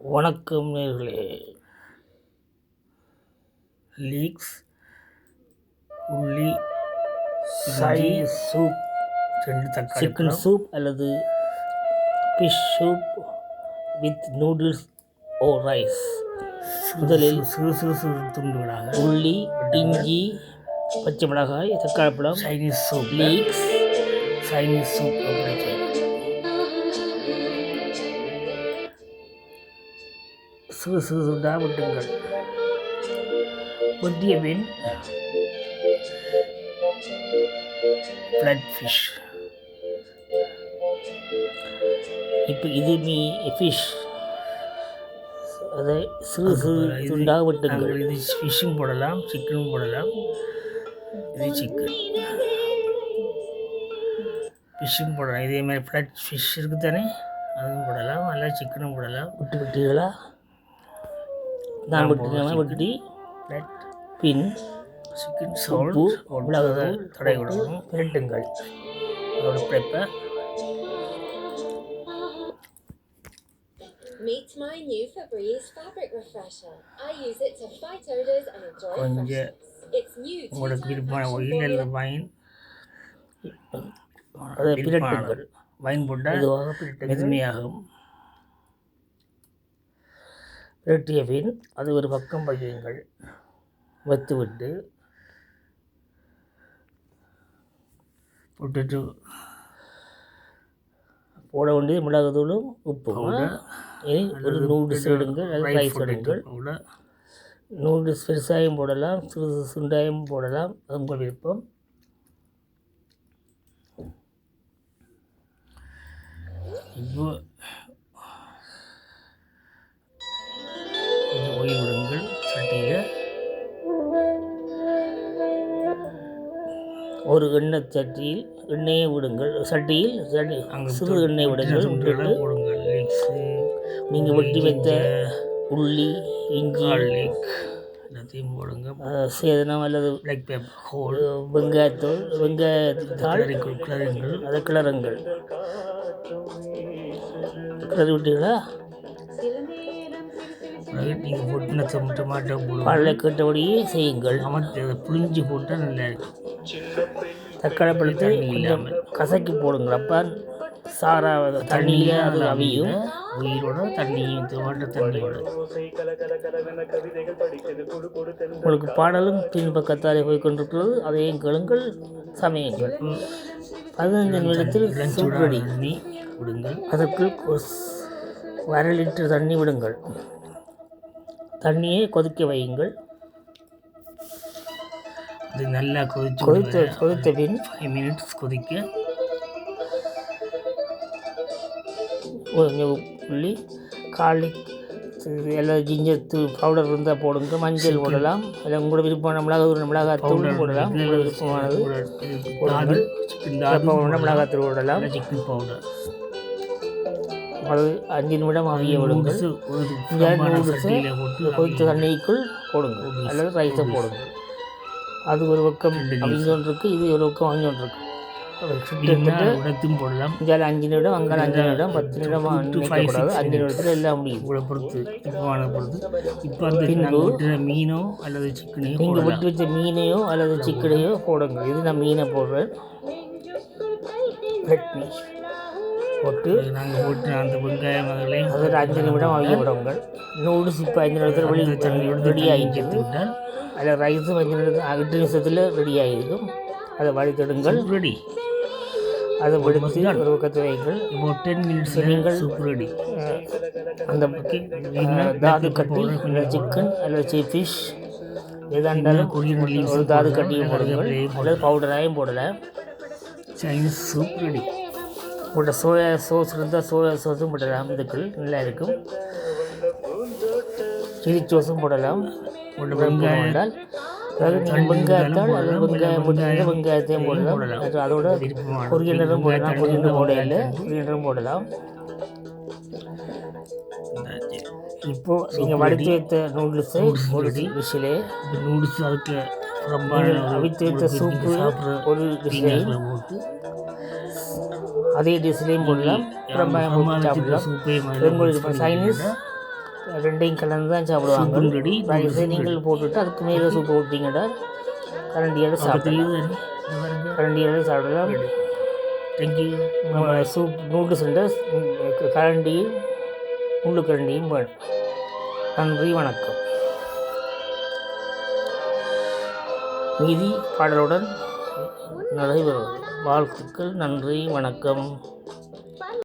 வணக்கம் நேயர்களே. லீக்ஸ், உள்ளி, சைனீஸ் சூப், 2 தக்காளி, சிக்கன் சூப் அல்லது fish soup with noodles or rice. முதலில் சிறு சிறு சிறு துண்டுகளாக உள்ளி, இஞ்சி, பச்சை மிளகாய், தக்காளி பழம், Chinese soup, leeks, Chinese soup சிறு சிறு துண்டாக வெட்டுங்கள். வெட்டிய பின் ஃப்ளட் ஃபிஷ். இப்போ இது ஃபிஷ், அதை சிறு சிறு துண்டாக வெட்டுங்கள். இது ஃபிஷ்ஷும் போடலாம், சிக்கனும் போடலாம். இது சிக்கன், ஃபிஷ்ஷும் போடலாம். இதே மாதிரி ஃப்ளட் ஃபிஷ் இருக்குது தானே, அதுவும் போடலாம். நல்லா சிக்கனும் போடலாம். விட்டுவிட்டீங்களா? நான் வெட்டி பின் சிக்கன் சோப்பு மிளகு தடை விடணும். பிரட்டுங்கள். அதோட பிறப்பை கொஞ்சம் உங்களுக்கு விருப்பமான ஒயில் அல்லது வைன், அதை பிரட்டுங்கள். வைன் போட்டால் மெதுமையாகும். பிரட்டிய பின் அது ஒரு பக்கம் வையுங்கள். வைத்துவிட்டு போட்டுட்டு போட வேண்டியது மிளகுத்தூளும் உப்பும். இனி ஒரு நூடுல்ஸ் எடுங்கள், அது ரைஸ் எடுங்கள். நூடுல்ஸ் பெருசாயும் போடலாம், சிறு சுண்டாயும் போடலாம், அது உங்கள் விருப்பம். இப்போ ஒயில் விடுங்கள். சட்டியில் ஒரு எண்ணெய் சட்டியில் எண்ணெயை விடுங்கள். சட்டியில் சிறு எண்ணெய் விடுங்கள். நீங்கள் வெட்டி வைத்த உள்ளி, இஞ்சி, எல்லாத்தையும் போடுங்க. சேதனம் அல்லது பிளாக் பேப்பர் ஹோல், வெங்காயத்தூள், வெங்காயத்தாள் கிளறுங்கள். அதை கிளறுங்கள். கிளறி விட்டீங்களா? நீங்கள் போட்டுன டொமாட்டோ போடுங்க. பழை கேட்டபடியே செய்யுங்கள். புளிஞ்சு போட்டால் நல்லா இருக்கும். தக்காளி பழத்தை இல்லாமல் கசக்கி போடுங்கள். அப்போ சாராவது தண்ணியில் அது அவியும். உயிரோட தண்ணியும் டொமாட்டோ தண்ணியோட. உங்களுக்கு பாடலும் பின்பக்கத்தாலே போய் கொண்டிருக்கிறது. அதையும் கேளுங்கள், சமையுங்கள். 15 நிமிடத்தில் சூப் ரெடி. விடுங்கள். அதற்கு 1/2 லிட்டர் தண்ணி விடுங்கள். தண்ணியை கொதிக்க வையுங்கள். அது நல்லா கொதித்த பின் 5 மினிட்ஸ் கொதிக்க கொஞ்சம் உள்ளி, கார்லிக், எல்லாம் ஜிஞ்சர் பவுடர் இருந்தால் போடுங்க. மஞ்சள் போடலாம், இல்லை உங்களோட விருப்பமான மிளகாத்தூள் போடலாம். உங்களோட விருப்பமானது மிளகாத்தூள் போடலாம். Chicken powder. அது 5 நிமிடம் அவிய விடுங்கள். நூடுல்ஸை கொதித்த தண்ணிக்குள் போடுங்க அல்லது ரைஸை போடுங்க. அது ஒரு பக்கம் அவிஞ்சோன்றிருக்கு, இது ஒரு பக்கம் அவிஞ்சோன்றிருக்கு. போடலாம். இங்கே 5 நிமிடம், அங்கே 5 நிமிடம், 10 நிமிடம் கூடாது. 5 நிமிடத்தில் எல்லாம் முடியும். இவ்வளோ பொறுத்து இப்போ அந்த மீனோ அல்லது சிக்கனையோ நீங்கள் விட்டு வச்ச மீனையோ அல்லது சிக்கனையோ போடுங்க. இது நான் மீனை போடுறேன். போட்டு நாங்கள் போட்டு அந்த வெங்காயம் அதில் அதில் 5 நிமிடம் அவிய விடுங்கள். நூடுல்ஸ் இப்போ 5 நிமிடத்தில் வெளியே தண்ணியோடு ரெடி ஆகிட்டு விட்டால் அதில் ரைஸும் 5 நிமிடத்தில் 8 நிமிஷத்தில் ரெடி ஆகிருக்கும். அதை வடித்தெடுங்கள். ரெடி. அதை வெடித்து ஒரு பக்கத்தில் வைங்கள். இப்போ 10 மினிட்ஸ் நீங்கள் சூப் ரெடி. அந்த தாது கட்டி இல்லை சிக்கன் அல்லது ஃபிஷ் எதாண்டாலும் ஒரு தாது கட்டியும் போடுங்கள், அல்லது பவுடராயும் போடலாம். Chinese soup ready. உங்கள்கிட்ட சோயா சோஸ் இருந்தால் சோயா சோஸும் போடலாம். இதுக்குள் நல்லா இருக்கும். சில்லி சோஸும் போடலாம். வெங்காயம் என்றால் வெங்காயத்தால் அல்லது வெங்காயம் போட்டு வெங்காயத்தையும் போடலாம். அதோட பொரியலரும் போடலாம். பொரியலும் போடையில் பொரியலரும் போடலாம். இப்போது நீங்கள் வடித்து வைத்த நூடுல்ஸை ஒரு டிஷ்ஷிலே நூடுல்ஸ் அதுக்கு அவித்து வைத்த சூப்பு ஒரு டிஷ்ஷில் போட்டு அதே டிஷ்லேயும் போடலாம். சாப்பிடலாம். உங்களுக்கு இப்போ சைனீஸ் ரெண்டையும் கலந்து தான் சாப்பிடுவாங்க. ரெடி ரைஸை நீங்கள் போட்டுட்டு அதுக்கு மேலே சூப்பு ஊற்றிங்கடா கரண்டியோட சாப்பிடலாம். கரண்டியோட சாப்பிடலாம். தேங்க்யூ. சூப் நூடுல்ஸ் கரண்டியும் முள்ளு கரண்டியும் வேணும். நன்றி, வணக்கம். மீதி பாடலுடன் நடைபெறும். வாழ்த்துக்கள். நன்றி, வணக்கம்.